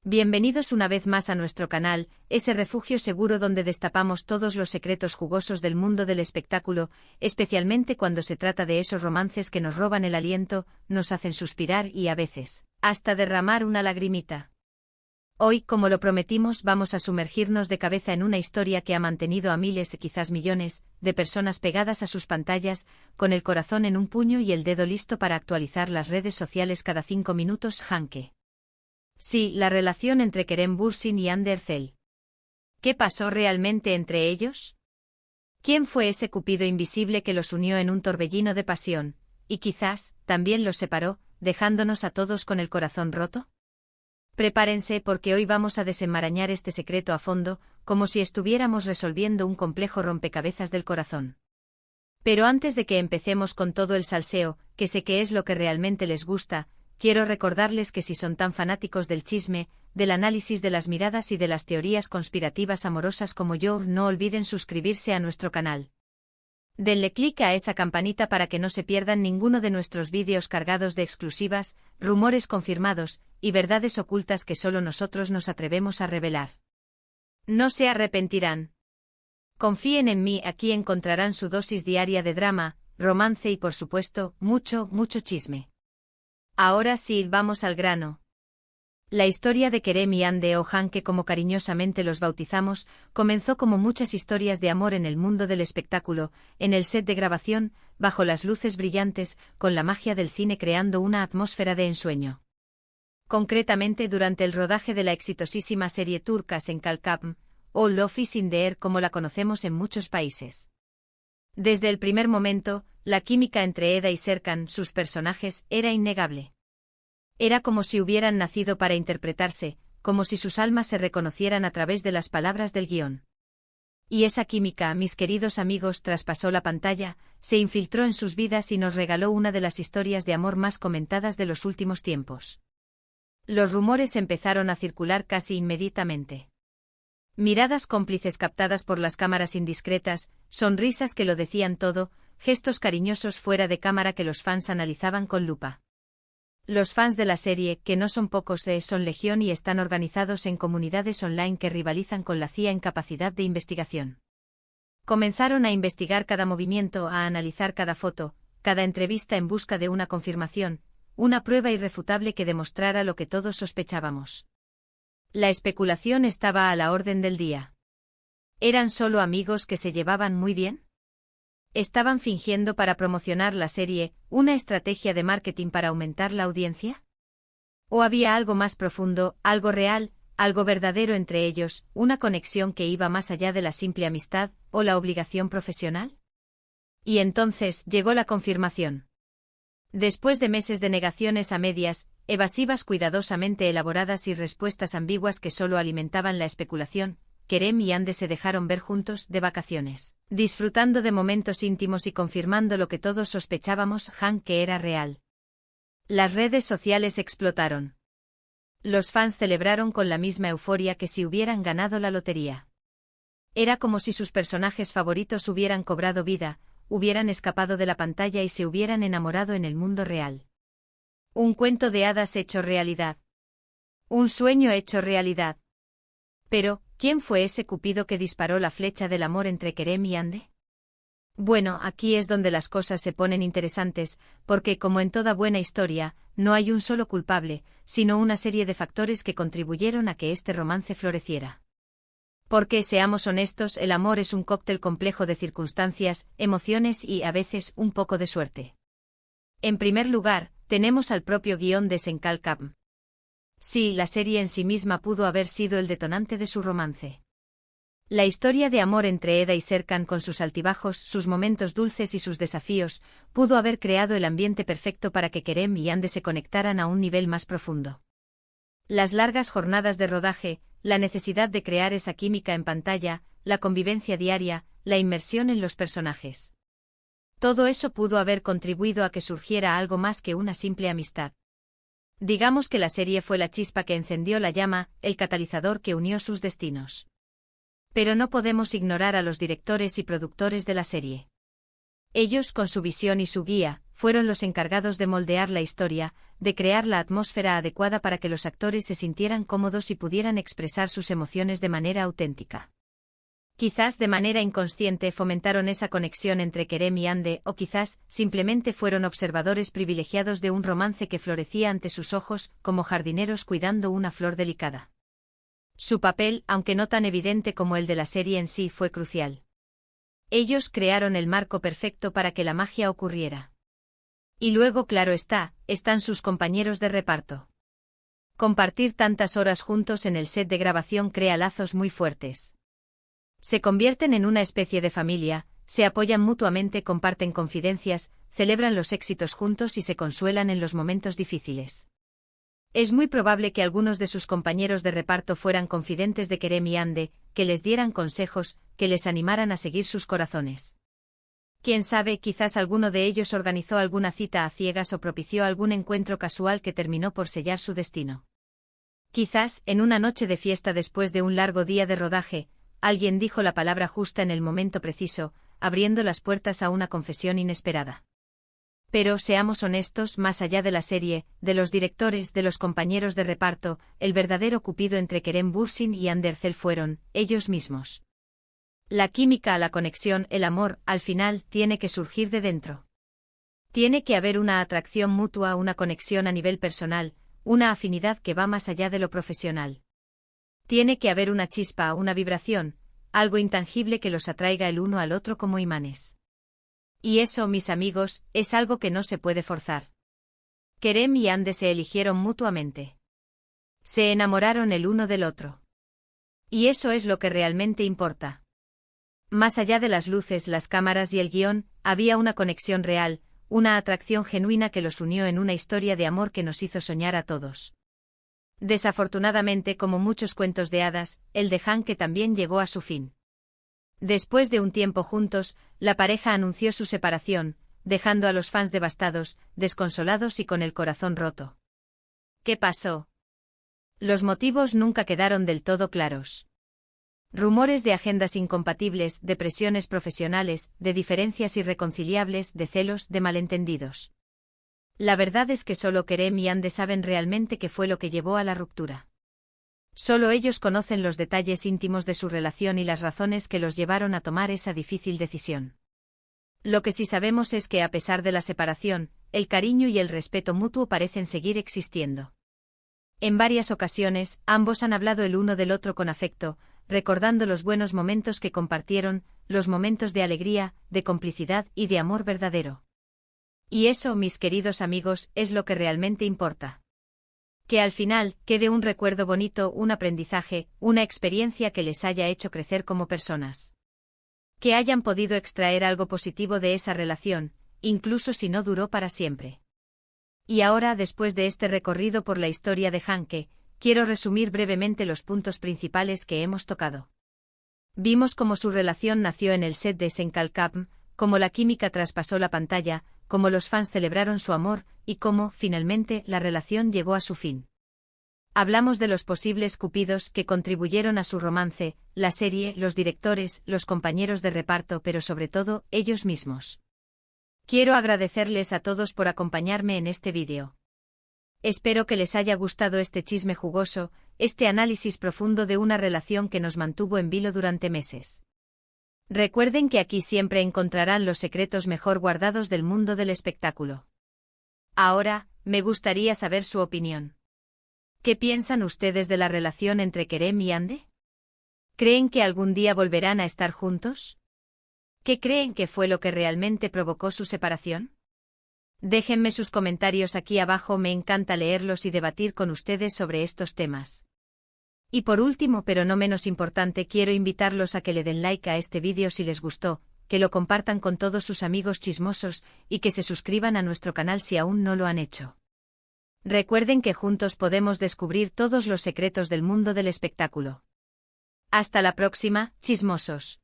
Bienvenidos una vez más a nuestro canal, ese refugio seguro donde destapamos todos los secretos jugosos del mundo del espectáculo, especialmente cuando se trata de esos romances que nos roban el aliento, nos hacen suspirar y a veces, hasta derramar una lagrimita. Hoy, como lo prometimos, vamos a sumergirnos de cabeza en una historia que ha mantenido a miles, quizás millones, de personas pegadas a sus pantallas, con el corazón en un puño y el dedo listo para actualizar las redes sociales cada 5 minutos. Hanke. Sí, la relación entre Kerem Bürsin y Hande Erçel. ¿Qué pasó realmente entre ellos? ¿Quién fue ese cupido invisible que los unió en un torbellino de pasión, y quizás, también los separó, dejándonos a todos con el corazón roto? Prepárense porque hoy vamos a desenmarañar este secreto a fondo, como si estuviéramos resolviendo un complejo rompecabezas del corazón. Pero antes de que empecemos con todo el salseo, que sé que es lo que realmente les gusta, quiero recordarles que si son tan fanáticos del chisme, del análisis de las miradas y de las teorías conspirativas amorosas como yo, no olviden suscribirse a nuestro canal. Denle clic a esa campanita para que no se pierdan ninguno de nuestros vídeos cargados de exclusivas, rumores confirmados, y verdades ocultas que solo nosotros nos atrevemos a revelar. No se arrepentirán. Confíen en mí, aquí encontrarán su dosis diaria de drama, romance y por supuesto, mucho chisme. Ahora sí, vamos al grano. La historia de Kerem y Hande, o Hanke como cariñosamente los bautizamos, comenzó como muchas historias de amor en el mundo del espectáculo, en el set de grabación, bajo las luces brillantes, con la magia del cine creando una atmósfera de ensueño. Concretamente durante el rodaje de la exitosísima serie turca Senkalkapm, o Love is in the Air como la conocemos en muchos países. Desde el primer momento, la química entre Eda y Serkan, sus personajes, era innegable. Era como si hubieran nacido para interpretarse, como si sus almas se reconocieran a través de las palabras del guión. Y esa química, mis queridos amigos, traspasó la pantalla, se infiltró en sus vidas y nos regaló una de las historias de amor más comentadas de los últimos tiempos. Los rumores empezaron a circular casi inmediatamente. Miradas cómplices captadas por las cámaras indiscretas, sonrisas que lo decían todo, gestos cariñosos fuera de cámara que los fans analizaban con lupa. Los fans de la serie, que no son pocos, son legión y están organizados en comunidades online que rivalizan con la CIA en capacidad de investigación. Comenzaron a investigar cada movimiento, a analizar cada foto, cada entrevista en busca de una confirmación, una prueba irrefutable que demostrara lo que todos sospechábamos. La especulación estaba a la orden del día. ¿Eran solo amigos que se llevaban muy bien? ¿Estaban fingiendo para promocionar la serie, una estrategia de marketing para aumentar la audiencia? ¿O había algo más profundo, algo real, algo verdadero entre ellos, una conexión que iba más allá de la simple amistad o la obligación profesional? Y entonces llegó la confirmación. Después de meses de negaciones a medias, evasivas cuidadosamente elaboradas y respuestas ambiguas que solo alimentaban la especulación, Kerem y Hande se dejaron ver juntos, de vacaciones, disfrutando de momentos íntimos y confirmando lo que todos sospechábamos, Hanke era real. Las redes sociales explotaron. Los fans celebraron con la misma euforia que si hubieran ganado la lotería. Era como si sus personajes favoritos hubieran cobrado vida, hubieran escapado de la pantalla y se hubieran enamorado en el mundo real. Un cuento de hadas hecho realidad. Un sueño hecho realidad. Pero, ¿quién fue ese cupido que disparó la flecha del amor entre Kerem y Hande? Bueno, aquí es donde las cosas se ponen interesantes, porque como en toda buena historia, no hay un solo culpable, sino una serie de factores que contribuyeron a que este romance floreciera. Porque, seamos honestos, el amor es un cóctel complejo de circunstancias, emociones y, a veces, un poco de suerte. En primer lugar, tenemos al propio guión de Senkalkapm. Sí, la serie en sí misma pudo haber sido el detonante de su romance. La historia de amor entre Eda y Serkan, con sus altibajos, sus momentos dulces y sus desafíos, pudo haber creado el ambiente perfecto para que Kerem y Hande se conectaran a un nivel más profundo. Las largas jornadas de rodaje, la necesidad de crear esa química en pantalla, la convivencia diaria, la inmersión en los personajes. Todo eso pudo haber contribuido a que surgiera algo más que una simple amistad. Digamos que la serie fue la chispa que encendió la llama, el catalizador que unió sus destinos. Pero no podemos ignorar a los directores y productores de la serie. Ellos, con su visión y su guía, fueron los encargados de moldear la historia, de crear la atmósfera adecuada para que los actores se sintieran cómodos y pudieran expresar sus emociones de manera auténtica. Quizás de manera inconsciente fomentaron esa conexión entre Kerem y Hande, o quizás simplemente fueron observadores privilegiados de un romance que florecía ante sus ojos, como jardineros cuidando una flor delicada. Su papel, aunque no tan evidente como el de la serie en sí, fue crucial. Ellos crearon el marco perfecto para que la magia ocurriera. Y luego, claro está, están sus compañeros de reparto. Compartir tantas horas juntos en el set de grabación crea lazos muy fuertes. Se convierten en una especie de familia, se apoyan mutuamente, comparten confidencias, celebran los éxitos juntos y se consuelan en los momentos difíciles. Es muy probable que algunos de sus compañeros de reparto fueran confidentes de Kerem y Hande, que les dieran consejos, que les animaran a seguir sus corazones. Quién sabe, quizás alguno de ellos organizó alguna cita a ciegas o propició algún encuentro casual que terminó por sellar su destino. Quizás, en una noche de fiesta después de un largo día de rodaje, alguien dijo la palabra justa en el momento preciso, abriendo las puertas a una confesión inesperada. Pero seamos honestos, más allá de la serie, de los directores, de los compañeros de reparto, el verdadero cupido entre Kerem Bürsin y Hande Erçel fueron ellos mismos. La química, la conexión, el amor, al final, tiene que surgir de dentro. Tiene que haber una atracción mutua, una conexión a nivel personal, una afinidad que va más allá de lo profesional. Tiene que haber una chispa, una vibración, algo intangible que los atraiga el uno al otro como imanes. Y eso, mis amigos, es algo que no se puede forzar. Kerem y Hande se eligieron mutuamente. Se enamoraron el uno del otro. Y eso es lo que realmente importa. Más allá de las luces, las cámaras y el guión, había una conexión real, una atracción genuina que los unió en una historia de amor que nos hizo soñar a todos. Desafortunadamente, como muchos cuentos de hadas, el de Hanke también llegó a su fin. Después de un tiempo juntos, la pareja anunció su separación, dejando a los fans devastados, desconsolados y con el corazón roto. ¿Qué pasó? Los motivos nunca quedaron del todo claros. Rumores de agendas incompatibles, de presiones profesionales, de diferencias irreconciliables, de celos, de malentendidos. La verdad es que solo Kerem y Hande saben realmente qué fue lo que llevó a la ruptura. Solo ellos conocen los detalles íntimos de su relación y las razones que los llevaron a tomar esa difícil decisión. Lo que sí sabemos es que a pesar de la separación, el cariño y el respeto mutuo parecen seguir existiendo. En varias ocasiones, ambos han hablado el uno del otro con afecto, recordando los buenos momentos que compartieron, los momentos de alegría, de complicidad y de amor verdadero. Y eso, mis queridos amigos, es lo que realmente importa. Que al final quede un recuerdo bonito, un aprendizaje, una experiencia que les haya hecho crecer como personas. Que hayan podido extraer algo positivo de esa relación, incluso si no duró para siempre. Y ahora, después de este recorrido por la historia de Hanke, quiero resumir brevemente los puntos principales que hemos tocado. Vimos cómo su relación nació en el set de Senkalkapm, cómo la química traspasó la pantalla, cómo los fans celebraron su amor, y cómo, finalmente, la relación llegó a su fin. Hablamos de los posibles cupidos que contribuyeron a su romance, la serie, los directores, los compañeros de reparto, pero sobre todo, ellos mismos. Quiero agradecerles a todos por acompañarme en este vídeo. Espero que les haya gustado este chisme jugoso, este análisis profundo de una relación que nos mantuvo en vilo durante meses. Recuerden que aquí siempre encontrarán los secretos mejor guardados del mundo del espectáculo. Ahora, me gustaría saber su opinión. ¿Qué piensan ustedes de la relación entre Kerem y Hande? ¿Creen que algún día volverán a estar juntos? ¿Qué creen que fue lo que realmente provocó su separación? Déjenme sus comentarios aquí abajo, me encanta leerlos y debatir con ustedes sobre estos temas. Y por último, pero no menos importante, quiero invitarlos a que le den like a este vídeo si les gustó, que lo compartan con todos sus amigos chismosos, y que se suscriban a nuestro canal si aún no lo han hecho. Recuerden que juntos podemos descubrir todos los secretos del mundo del espectáculo. Hasta la próxima, chismosos.